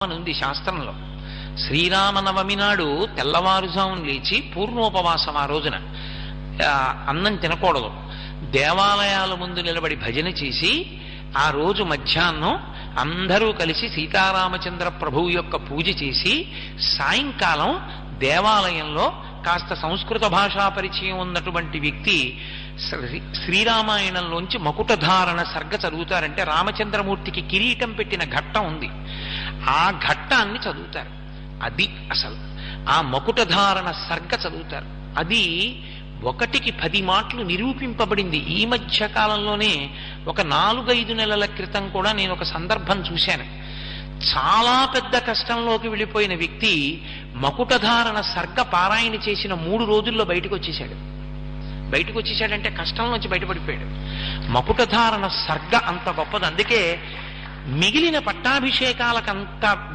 అనుంది శాస్త్రంలో. శ్రీరామనవమి నాడు తెల్లవారుజామున లేచి పూర్ణోపవాసం. ఆ రోజున అన్నం తినకూడదు. దేవాలయాల ముందు నిలబడి భజన చేసి ఆ రోజు మధ్యాహ్నం అందరూ కలిసి సీతారామచంద్ర ప్రభువు యొక్క పూజ చేసి సాయంకాలం దేవాలయంలో కాస్త సంస్కృత భాషా పరిచయం ఉన్నటువంటి వ్యక్తి శ్రీరామాయణంలోంచి మకుటధారణ సర్గ చదువుతారంటే రామచంద్రమూర్తికి కిరీటం పెట్టిన ఘట్టం ఉంది, ఆ ఘట్టాన్ని చదువుతారు. అది అసలు ఆ మకుటధారణ సర్గ చదువుతారు. అది 1కి 10 మాటలు నిరూపింపబడింది. ఈ మధ్య కాలంలోనే ఒక 4-5 నెలల క్రితం కూడా నేను ఒక సందర్భం చూశాను. చాలా పెద్ద కష్టంలోకి వెళ్ళిపోయిన వ్యక్తి మకుటధారణ సర్గ పారాయణ చేసిన 3 రోజుల్లో బయటకు వచ్చేసాడంటే కష్టం నుంచి బయటపడిపోయాడు. మకుటధారణ సర్గ అంత గొప్పది. అందుకే మిగిలిన పట్టాభిషేకాలకంత